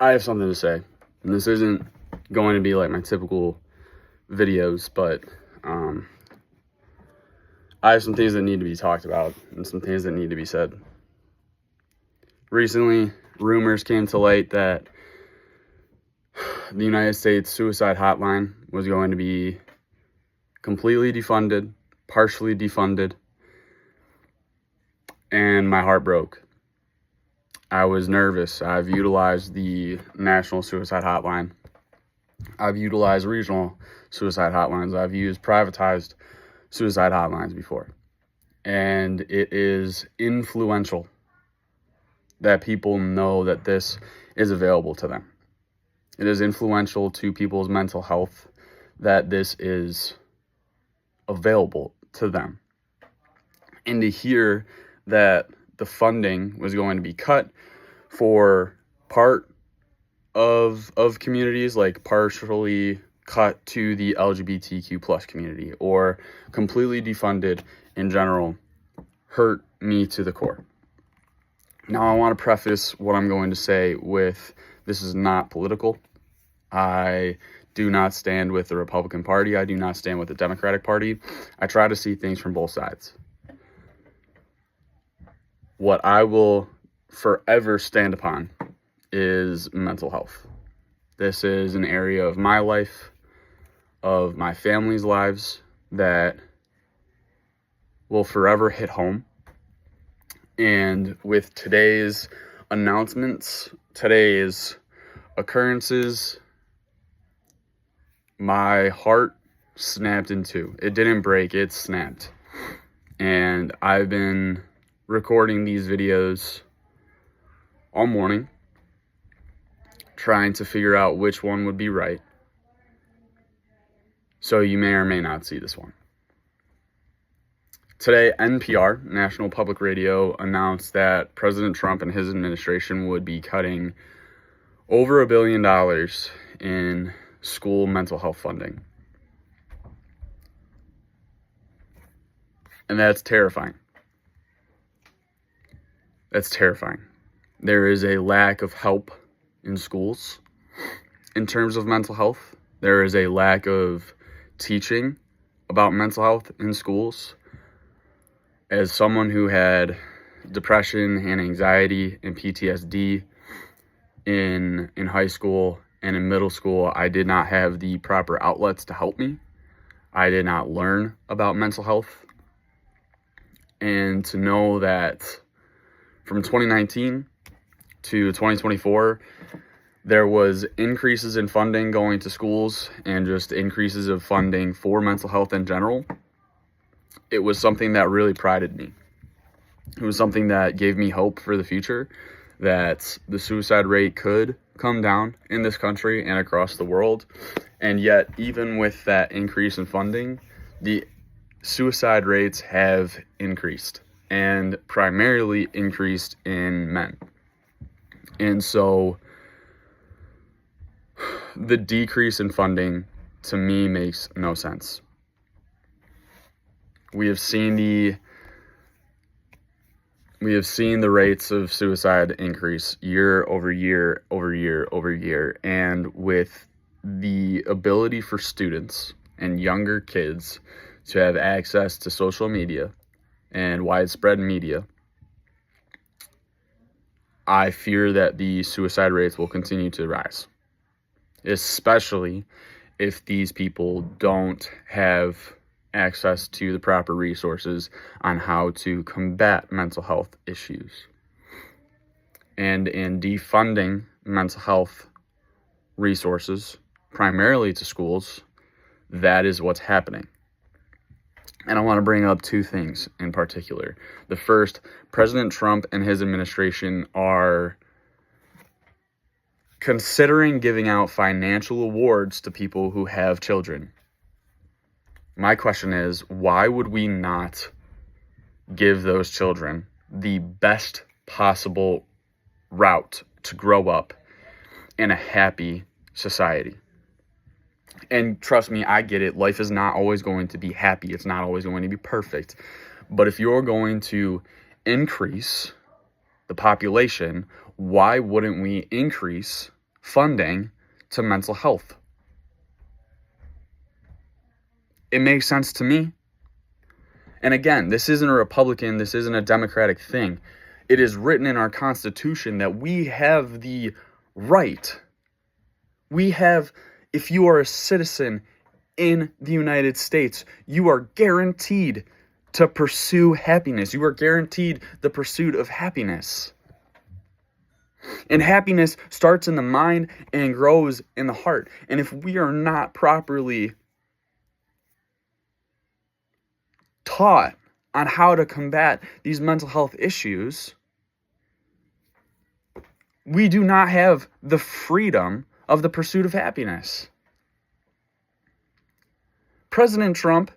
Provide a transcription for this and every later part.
I have something to say, and this isn't going to be like my typical videos, but I have some things that need to be talked about and some things that need to be said. Recently, rumors came to light that the United States suicide hotline was going to be completely defunded, partially defunded, and my heart broke. I was nervous. I've utilized the national suicide hotline. I've utilized regional suicide hotlines. I've used privatized suicide hotlines before. And it is influential that people know that this is available to them. It is influential to people's mental health that this is available to them. And to hear that the funding was going to be cut for part of communities, like partially cut to the LGBTQ plus community or completely defunded in general, hurt me to the core. Now, I want to preface what I'm going to say with this is not political. I do not stand with the Republican Party. I do not stand with the Democratic Party. I try to see things from both sides. What I will forever stand upon is mental health. This is an area of my life, of my family's lives, that will forever hit home. And with today's announcements, today's occurrences, my heart snapped in two. It didn't break, it snapped. And I've been recording these videos all morning, trying to figure out which one would be right. So you may or may not see this one. Today, NPR, National Public Radio, announced that President Trump and his administration would be cutting over $1 billion in school mental health funding. And that's terrifying. That's terrifying. There is a lack of help in schools in terms of mental health. There is a lack of teaching about mental health in schools. As someone who had depression and anxiety and PTSD in high school and in middle school, I did not have the proper outlets to help me. I did not learn about mental health. And to know that from 2019 to 2024, there was increases in funding going to schools and just increases of funding for mental health in general, it was something that really prided me. It was something that gave me hope for the future, that the suicide rate could come down in this country and across the world. And yet, even with that increase in funding, the suicide rates have increased, and primarily increased in men. And so the decrease in funding, to me, makes no sense. We have seen the rates of suicide increase year over year over year over year. And with the ability for students and younger kids to have access to social media and widespread media, I fear that the suicide rates will continue to rise, especially if these people don't have access to the proper resources on how to combat mental health issues. And in defunding mental health resources, primarily to schools, that is what's happening. And I want to bring up two things in particular. The first, President Trump and his administration are considering giving out financial awards to people who have children. My question is, why would we not give those children the best possible route to grow up in a happy society? And trust me, I get it. Life is not always going to be happy. It's not always going to be perfect. But if you're going to increase the population, why wouldn't we increase funding to mental health. It makes sense to me. And again, this isn't a Republican, this isn't a Democratic thing. It is written in our Constitution that we have the right. If you are a citizen in the United States, you are guaranteed to pursue happiness. You are guaranteed the pursuit of happiness. And happiness starts in the mind and grows in the heart. And if we are not properly taught on how to combat these mental health issues, we do not have the freedom of the pursuit of happiness. President Trump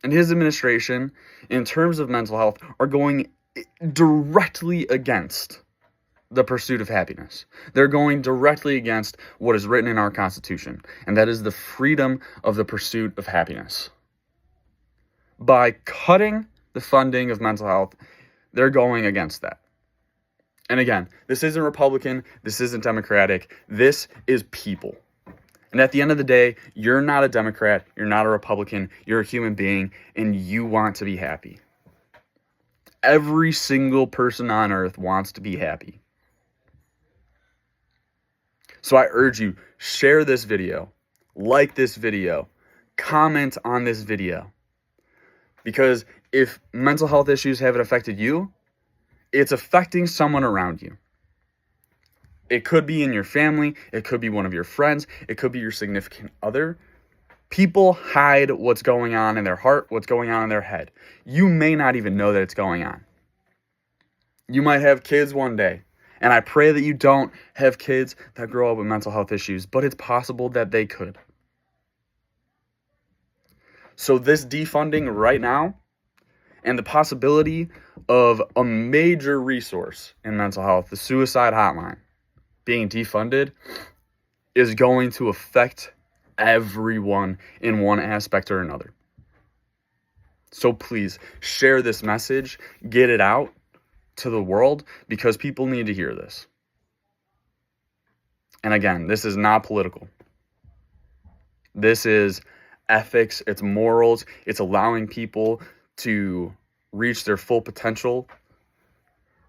and his administration, in terms of mental health, are going directly against the pursuit of happiness. They're going directly against what is written in our Constitution, and that is the freedom of the pursuit of happiness. By cutting the funding of mental health, they're going against that. And again, this isn't Republican, this isn't Democratic, this is people. And at the end of the day, you're not a Democrat, you're not a Republican, you're a human being, and you want to be happy. Every single person on earth wants to be happy. So I urge you, share this video, like this video, comment on this video. Because if mental health issues haven't affected you, it's affecting someone around you. It could be in your family, it could be one of your friends, it could be your significant other. People hide what's going on in their heart, what's going on in their head. You may not even know that it's going on. You might have kids one day, and I pray that you don't have kids that grow up with mental health issues, but it's possible that they could. So this defunding right now, and the possibility of a major resource in mental health, the suicide hotline, being defunded, is going to affect everyone in one aspect or another. So please share this message, get it out to the world, because people need to hear this. And again, this is not political. This is ethics, it's morals, it's allowing people to reach their full potential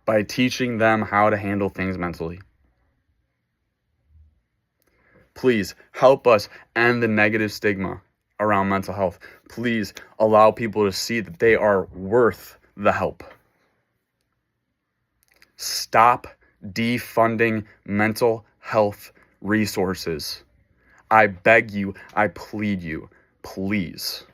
by teaching them how to handle things mentally. Please help us end the negative stigma around mental health. Please allow people to see that they are worth the help. Stop defunding mental health resources. I beg you, I plead you, please.